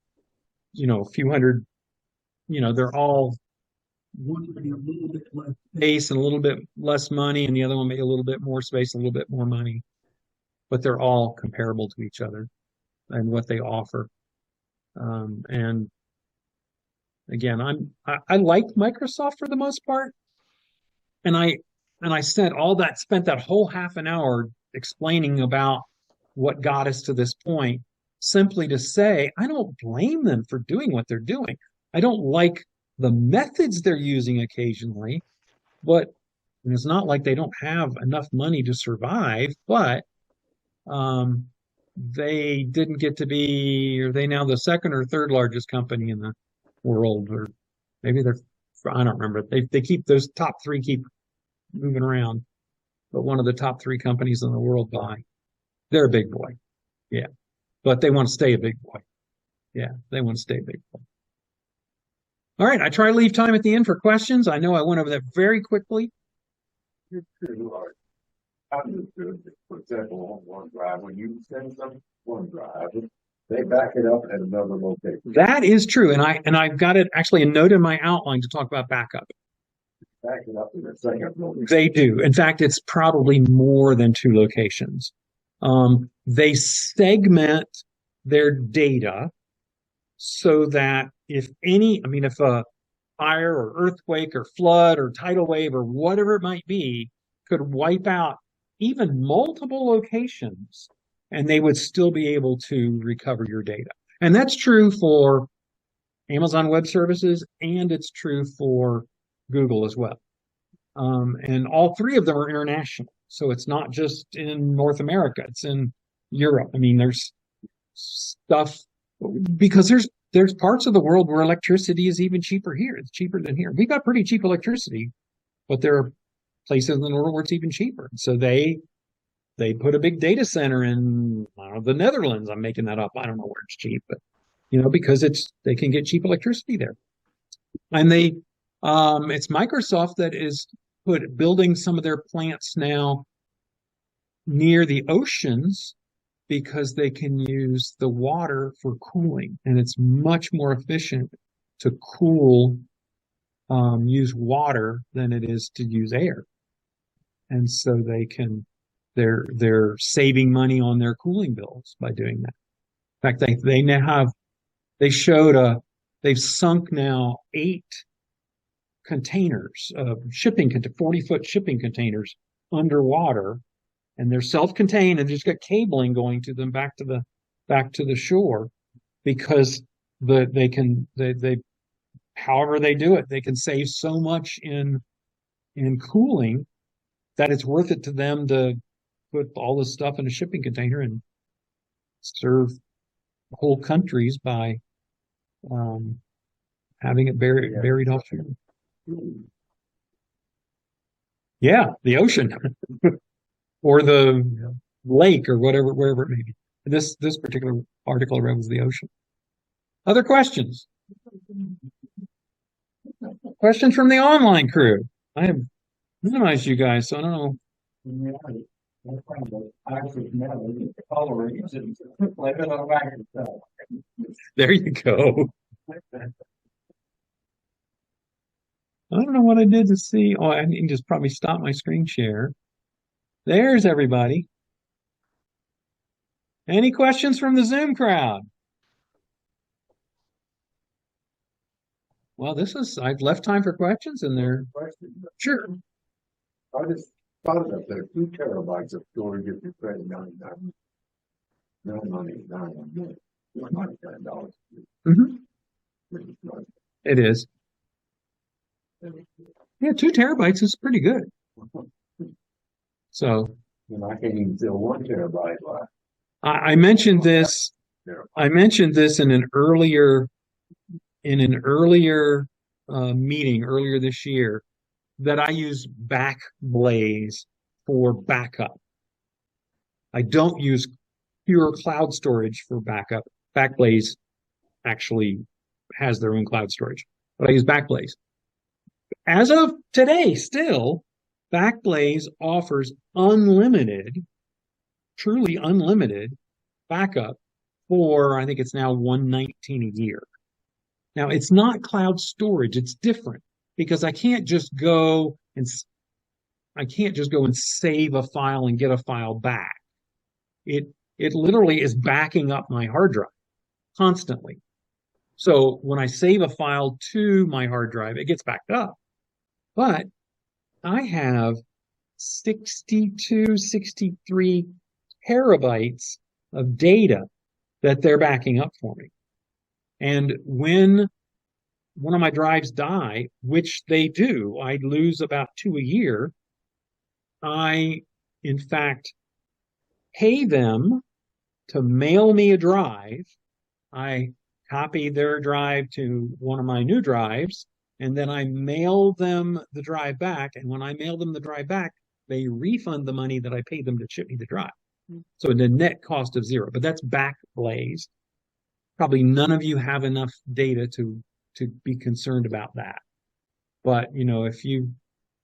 hundred, they're all one may a little bit less space and a little bit less money, and the other one may a little bit more space, and a little bit more money. But they're all comparable to each other and what they offer. And again, I like Microsoft for the most part. And I spent that whole half an hour explaining about what got us to this point, simply to say, I don't blame them for doing what they're doing. I don't like the methods they're using occasionally, but it's not like they don't have enough money to survive, but they didn't get to be, are they now the second or third largest company in the world? Or maybe I don't remember. They keep those top 3 keep moving around, but one of the top 3 companies in the world they're a big boy. Yeah. But they want to stay a big boy. Yeah. They want to stay a big boy. All right. I try to leave time at the end for questions. I know I went over that very quickly. How do you do it? For example, on OneDrive, when you send some OneDrive, they back it up at another location. That is true. And I've got it actually a note in my outline to talk about backup. Back it up in a second location. They do. In fact, it's probably more than 2 locations. They segment their data so that if a fire or earthquake or flood or tidal wave or whatever it might be could wipe out even multiple locations, and they would still be able to recover your data. And that's true for Amazon Web Services, and it's true for Google as well. And all 3 of them are international. So it's not just in North America, it's in Europe. I mean, there's stuff because there's parts of the world where electricity is even cheaper here. It's cheaper than here. We've got pretty cheap electricity, but there are places in the world where it's even cheaper. So they put a big data center in, I don't know, the Netherlands. I'm making that up. I don't know where it's cheap, but because they can get cheap electricity there. And it's Microsoft that is building some of their plants now near the oceans because they can use the water for cooling, and it's much more efficient to use water than it is to use air. And so they're saving money on their cooling bills by doing that. In fact, they've sunk now 8 containers of 40-foot shipping containers underwater, and they're self-contained and just got cabling going to them back to the shore, because however they do it, they can save so much in cooling that it's worth it to them to put all this stuff in a shipping container and serve whole countries by having it buried offshore. Yeah, the ocean or the lake or wherever it may be. This particular article I read was the ocean. Other questions? Questions from the online crew? I have minimized you guys, so I don't know. There you go. I don't know what I did to see. Oh, I can just probably stop my screen share. There's everybody. Any questions from the Zoom crowd? Well, I've left time for questions in there. Sure. I just thought that there are 2 terabytes of storage if you pay $99. It is. Yeah, 2 terabytes is pretty good. So I can't even fill 1 terabyte left. I mentioned this. I mentioned this in an earlier meeting earlier this year, that I use Backblaze for backup. I don't use pure cloud storage for backup. Backblaze actually has their own cloud storage, but I use Backblaze. As of today, still, Backblaze offers truly unlimited backup for, I think it's now $119 a year. Now, it's not cloud storage. It's different, because I can't just go and save a file and get a file back. It literally is backing up my hard drive constantly. So when I save a file to my hard drive, it gets backed up. But I have 63 terabytes of data that they're backing up for me. And when one of my drives die, which they do, I lose about 2 a year, I, in fact, pay them to mail me a drive. I copy their drive to one of my new drives, and then I mail them the drive back. And when I mail them the drive back, they refund the money that I paid them to ship me the drive. So the net cost of 0. But that's Backblaze. Probably none of you have enough data to be concerned about that. But if you've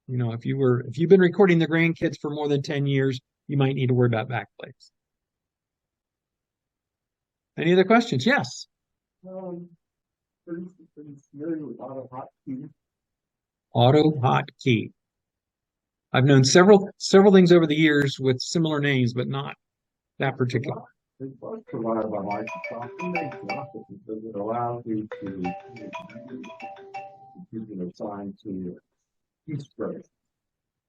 been recording the grandkids for more than 10 years, you might need to worry about Backblaze. Any other questions? Yes. AutoHotkey. I've known several things over the years with similar names, but not that particular. It was provided by Microsoft, and they dropped it because it allows you to assign to each spread.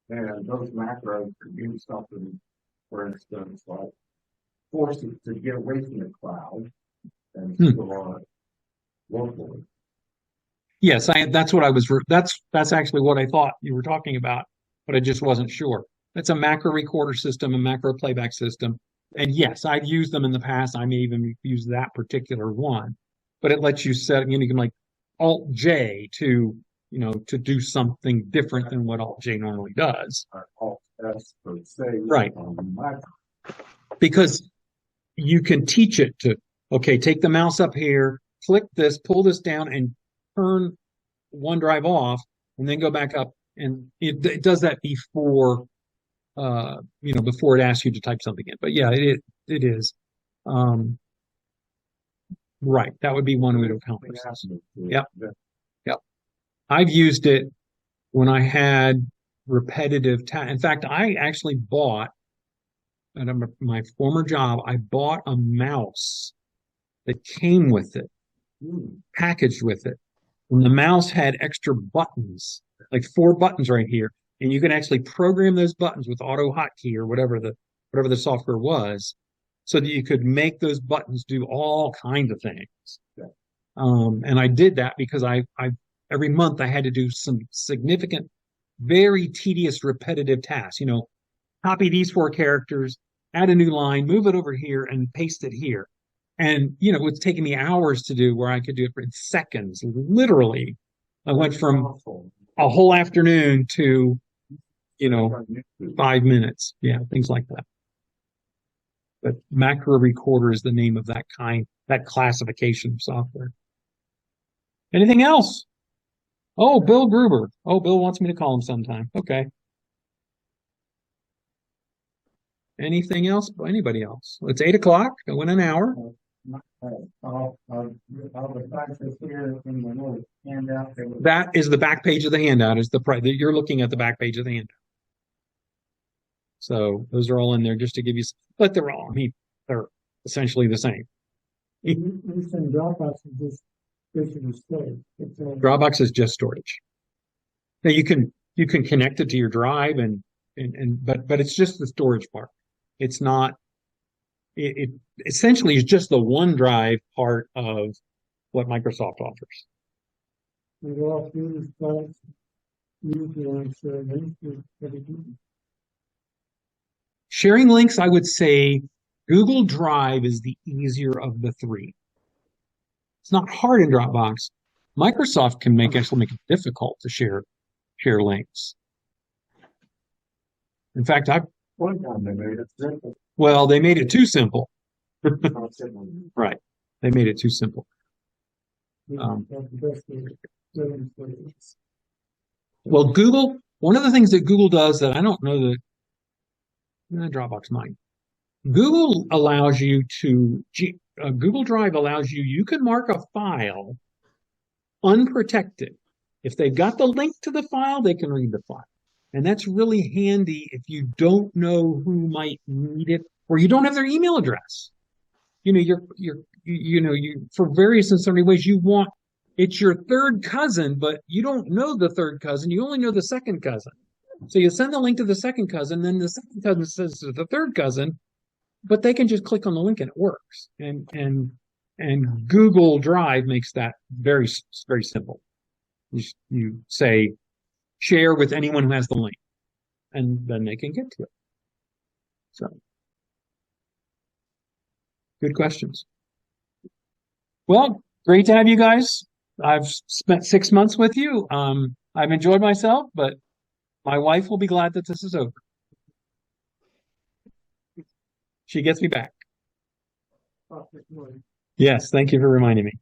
And those macros could do something, for instance, like force it to get away from the cloud and store locally. Yes, that's what I was. That's actually what I thought you were talking about, but I just wasn't sure. It's a macro recorder system, a macro playback system And yes, I've used them in the past. I may even use that particular one, but it lets you set, you can like Alt J to, to do something different than what Alt J normally does. Alt S per se. Right. On my Because you can teach it to, okay, take the mouse up here, click this, pull this down, and turn OneDrive off, and then go back up. And it does that before, before it asks you to type something in. But yeah, it is. Right. That would be one way to accomplish this. Yep. Yep. I've used it when I had repetitive tasks. In fact, I actually bought at my former job, I bought a mouse that came with it, packaged with it. And the mouse had extra buttons, like 4 buttons right here. And you can actually program those buttons with auto hotkey or whatever the software was, so that you could make those buttons do all kinds of things. And I did that because I every month I had to do some significant, very tedious, repetitive tasks. Copy these 4 characters, add a new line, move it over here, and paste it here. And, it was taking me hours to do where I could do it in seconds. Literally, I went from a whole afternoon to, 5 minutes. Yeah, things like that. But macro recorder is the name of that classification of software. Anything else? Oh, Bill Gruber. Oh, Bill wants me to call him sometime. Okay. Anything else? Anybody else? It's 8 o'clock. I went an hour. That is the back page of the handout. You're looking at the back page of the handout. So those are all in there just to give you, but they're essentially the same. Dropbox is just basically storage. Dropbox is just storage. Now you can connect it to your drive but it's just the storage part. It's not. It essentially is just the OneDrive part of what Microsoft offers. Sharing links, I would say Google Drive is the easier of the 3. It's not hard in Dropbox. Microsoft can actually make it difficult to share links. In fact, one time they made it simple. Well, they made it too simple. Right. They made it too simple. Well, one of the things that Google does that I don't know that Dropbox might. Google allows you to, Google Drive allows you can mark a file unprotected. If they've got the link to the file, they can read the file. And that's really handy if you don't know who might need it, or you don't have their email address. For various and sundry ways, it's your third cousin, but you don't know the third cousin. You only know the second cousin. So you send the link to the second cousin, then the second cousin says to the third cousin, but they can just click on the link and it works. And Google Drive makes that very, very simple. You say, share with anyone who has the link, and then they can get to it. So, good questions. Well, great to have you guys. I've spent 6 months with you. I've enjoyed myself, but my wife will be glad that this is over. She gets me back. Yes, thank you for reminding me.